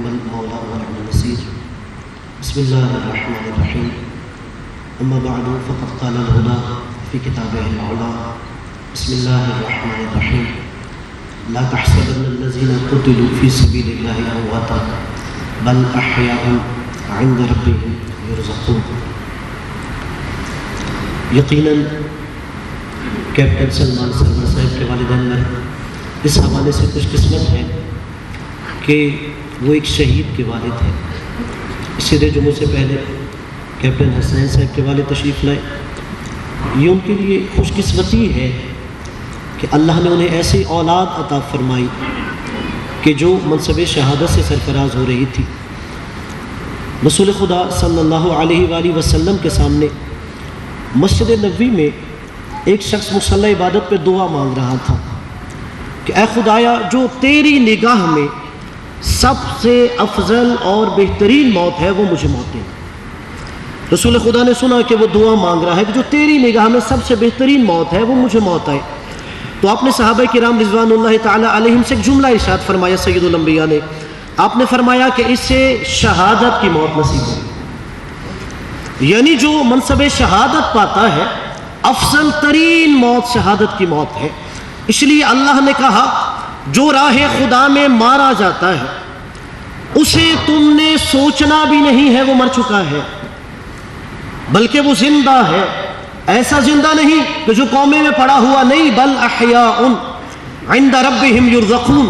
نعم المولى ونعم النصير. بسم الله الرحمن الرحيم. أما بعد فقد قال الهدى في كتابه العلا. بسم الله الرحمن الرحيم. لا تحسبن الذين قتلوا في سبيل الله أمواتا بل أحياء عند ربهم يرزقون. یقیناً کیپٹن سلمان سرور صاحب کے والدین میں اس حوالے سے خوش قسمت ہیں کہ وہ ایک شہید کے والد ہیں. اسی جمعے سے پہلے کیپٹن حسین صاحب کے والد تشریف لائے. یہ ان کے لیے خوش قسمتی ہے کہ اللہ نے انہیں ایسی اولاد عطا فرمائی کہ جو منصب شہادت سے سرفراز ہو رہی تھی. رسول خدا صلی اللہ علیہ وآلہ وسلم کے سامنے مسجد نبوی میں ایک شخص مصلی عبادت پہ دعا مانگ رہا تھا کہ اے خدایا جو تیری نگاہ میں سب سے افضل اور بہترین موت ہے وہ مجھے موت دینا. رسول خدا نے سنا کہ وہ دعا مانگ رہا ہے کہ جو تیری نگاہ میں سب سے بہترین موت ہے وہ مجھے موت آئے. تو آپ نے صحابہ کرام رضوان اللہ تعالی علیہم سے ایک جملہ ارشاد فرمایا سید الانبیاء نے. آپ نے فرمایا کہ اسے شہادت کی موت نصیب ہو. یعنی جو منصب شہادت پاتا ہے افضل ترین موت شہادت کی موت ہے. اس لیے اللہ نے کہا جو راہ خدا میں مارا جاتا ہے اسے تم نے سوچنا بھی نہیں ہے وہ مر چکا ہے بلکہ وہ زندہ ہے. ایسا زندہ نہیں کہ جو قومے میں پڑا ہوا نہیں بل احیاء عند ربہم یرزقون.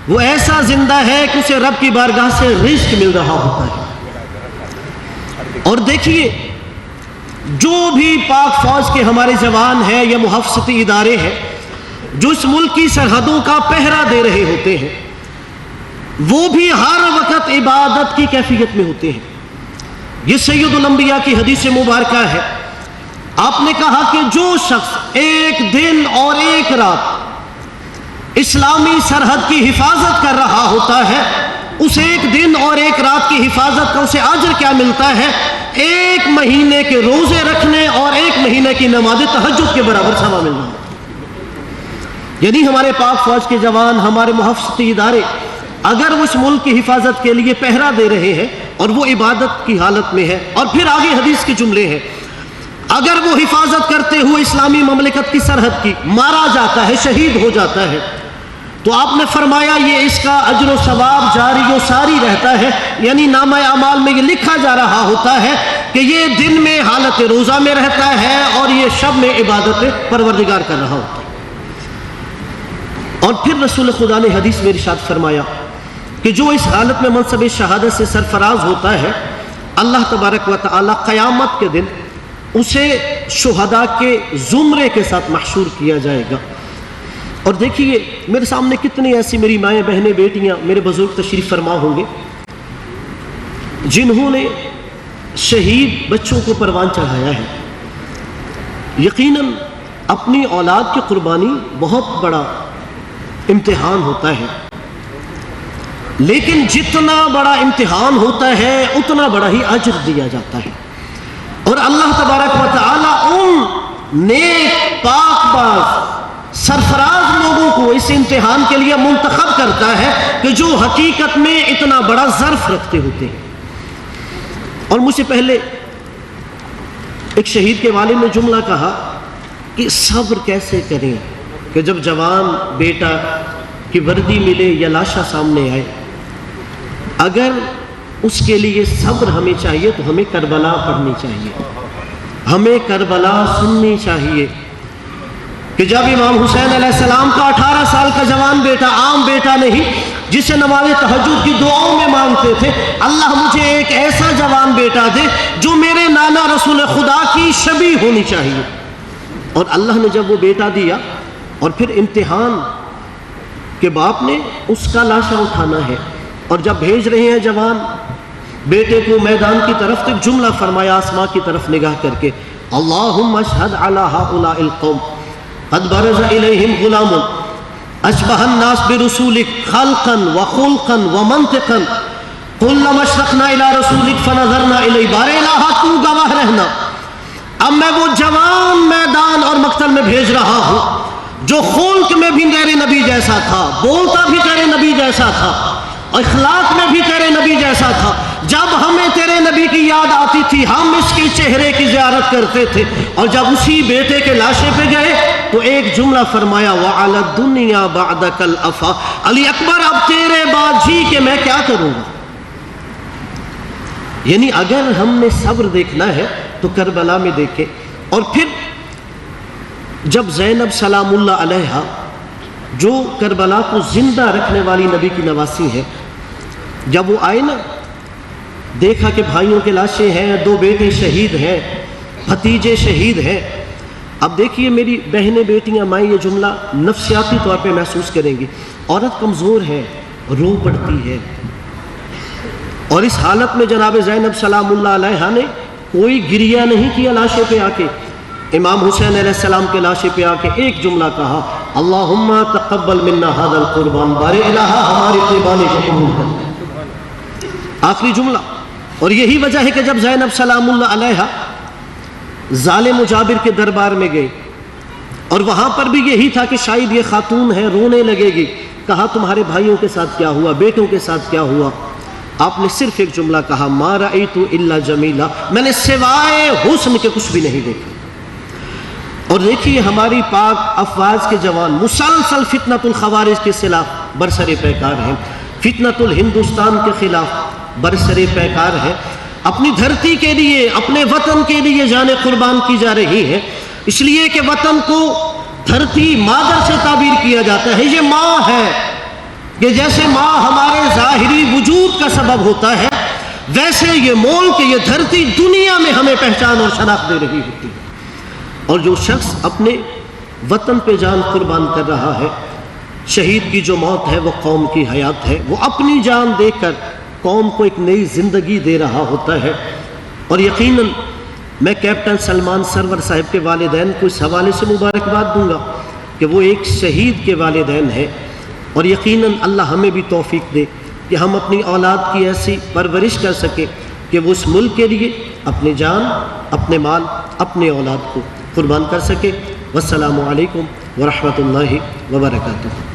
وہ ایسا زندہ ہے کہ اسے رب کی بارگاہ سے رزق مل رہا ہوتا ہے. اور دیکھیے جو بھی پاک فوج کے ہمارے جوان ہیں یا محافظتی ادارے ہیں جو اس ملک کی سرحدوں کا پہرا دے رہے ہوتے ہیں وہ بھی ہر وقت عبادت کی کیفیت میں ہوتے ہیں. یہ سید الانبیاء کی حدیث مبارکہ ہے. آپ نے کہا کہ جو شخص ایک دن اور ایک رات اسلامی سرحد کی حفاظت کر رہا ہوتا ہے اس ایک دن اور ایک رات کی حفاظت کا اسے اجر کیا ملتا ہے؟ ایک مہینے کے روزے رکھنے اور ایک مہینے کی نماز تہجد کے برابر ثواب ملنا. یعنی ہمارے پاک فوج کے جوان ہمارے محافظتی ادارے اگر وہ اس ملک کی حفاظت کے لیے پہرا دے رہے ہیں اور وہ عبادت کی حالت میں ہے اور پھر آگے حدیث کے جملے ہیں اگر وہ حفاظت کرتے ہوئے اسلامی مملکت کی سرحد کی مارا جاتا ہے شہید ہو جاتا ہے تو آپ نے فرمایا یہ اس کا اجر و ثواب جاری و ساری رہتا ہے. یعنی نامہ اعمال میں یہ لکھا جا رہا ہوتا ہے کہ یہ دن میں حالت روزہ میں رہتا ہے اور یہ شب میں عبادت پروردگار کر رہا ہوتا ہے. اور پھر رسول خدا نے حدیث میں ارشاد فرمایا کہ جو اس حالت میں منصب شہادت سے سرفراز ہوتا ہے اللہ تبارک و تعالی قیامت کے دن اسے شہداء کے زمرے کے ساتھ محشور کیا جائے گا. اور دیکھیے میرے سامنے کتنی ایسی میری مائیں بہنیں بیٹیاں میرے بزرگ تشریف فرما ہوں گے جنہوں نے شہید بچوں کو پروان چڑھایا ہے. یقیناً اپنی اولاد کی قربانی بہت بڑا امتحان ہوتا ہے لیکن جتنا بڑا امتحان ہوتا ہے اتنا بڑا ہی اجر دیا جاتا ہے. اور اللہ تبارک و تعالی ان نیک پاک باز سرفراز لوگوں کو اس امتحان کے لیے منتخب کرتا ہے کہ جو حقیقت میں اتنا بڑا ظرف رکھتے ہوتے ہیں. اور مجھ سے پہلے ایک شہید کے والد نے جملہ کہا کہ صبر کیسے کریں کہ جب جوان بیٹا کی وردی ملے یا لاشا سامنے آئے. اگر اس کے لیے صبر ہمیں چاہیے تو ہمیں کربلا پڑھنی چاہیے ہمیں کربلا سننی چاہیے کہ جب امام حسین علیہ السلام کا 18 سال کا جوان بیٹا عام بیٹا نہیں جسے نماز تہجد کی دعاؤں میں مانگتے تھے اللہ مجھے ایک ایسا جوان بیٹا دے جو میرے نانا رسول خدا کی شبیہ ہونی چاہیے. اور اللہ نے جب وہ بیٹا دیا اور پھر امتحان کہ باپ نے اس کا لاشا اٹھانا ہے اور جب بھیج رہے ہیں جوان بیٹے کو میدان کی طرف تو ایک جملہ فرمایا آسماں کی طرف نگاہ کر کے اللہم اشہد علی ہؤلاء القوم قد برز الیہم غلام اشبہ الناس برسولک خلقا وخلقا ومنطقا قلنا مشرقنا الی رسولک فنظرنا الی. بار الہ تو گواہ رہنا اب میں وہ جوان میدان اور مقتل میں بھیج رہا ہوں جو خلق میں بھی تیرے نبی جیسا تھا بولتا بھی تیرے نبی جیسا تھا اور اخلاق میں بھی تیرے ایسا تھا، جب ہمیں تیرے نبی کی یاد آتی تھی ہم اس کے چہرے کی زیارت کرتے تھے، اور جب اسی بیٹے کے لاشے پہ گئے تو ایک جملہ فرمایا وَعَلَى الدُّنْيَا بَعْدَكَ الْأَفَا، علی اکبر اب تیرے بعد جی کہ میں کیا کروں گا۔ یعنی اگر ہم نے صبر دیکھنا ہے تو کربلا میں دیکھیں۔ اور پھر جب زینب سلام اللہ علیہا جو کربلا کو زندہ رکھنے والی نبی کی نواسی ہے، جب وہ آئے نا، دیکھا کہ بھائیوں کے لاشیں ہیں، 2 بیٹے شہید ہیں، بھتیجے شہید ہیں۔ اب دیکھیے میری بہنیں بیٹیاں مائیں یہ جملہ نفسیاتی طور پہ محسوس کریں گی، عورت کمزور ہے، رو پڑتی ہے، اور اس حالت میں جناب زینب سلام اللہ علیہا نے کوئی گریہ نہیں کیا لاشے پہ آ کے، امام حسین علیہ السلام کے لاشے پہ آ کے ایک جملہ کہا اللہم تقبل منا ھذا القربان، بار الہ ہماری قربانی کو قبول کر، آخری جملہ۔ اور یہی وجہ ہے کہ جب زینب سلام اللہ علیہا ظالم و جابر کے دربار میں گئے اور وہاں پر بھی یہی تھا کہ شاید یہ خاتون ہے، رونے لگے گی، کہا تمہارے بھائیوں کے ساتھ کیا ہوا، بیٹوں کے ساتھ کیا ہوا؟ آپ نے صرف ایک جملہ کہا ما رأیت الا جمیلا، میں نے سوائے حسن کے کچھ بھی نہیں دیکھا۔ اور دیکھیے ہماری پاک افواج کے جوان مسلسل فتنۃ الخوارج کے خلاف برسر پیکار ہیں، فتنۃ الہندوستان کے خلاف برسر پیکار ہے، اپنی دھرتی کے لیے، اپنے وطن کے لیے جانیں قربان کی جا رہی ہیں، اس لیے کہ وطن کو دھرتی مادر سے تعبیر کیا جاتا ہے، یہ ماں ہے، کہ جیسے ماں ہمارے ظاہری وجود کا سبب ہوتا ہے، ویسے یہ ملک، یہ دھرتی دنیا میں ہمیں پہچان اور شناخت دے رہی ہوتی ہے۔ اور جو شخص اپنے وطن پہ جان قربان کر رہا ہے، شہید کی جو موت ہے وہ قوم کی حیات ہے، وہ اپنی جان دے کر قوم کو ایک نئی زندگی دے رہا ہوتا ہے۔ اور یقیناً میں کیپٹن سلمان سرور صاحب کے والدین کو اس حوالے سے مبارکباد دوں گا کہ وہ ایک شہید کے والدین ہیں، اور یقیناً اللہ ہمیں بھی توفیق دے کہ ہم اپنی اولاد کی ایسی پرورش کر سکیں کہ وہ اس ملک کے لیے اپنی جان، اپنے مال، اپنے اولاد کو قربان کر سکے۔ والسلام علیکم ورحمۃ اللہ وبرکاتہ۔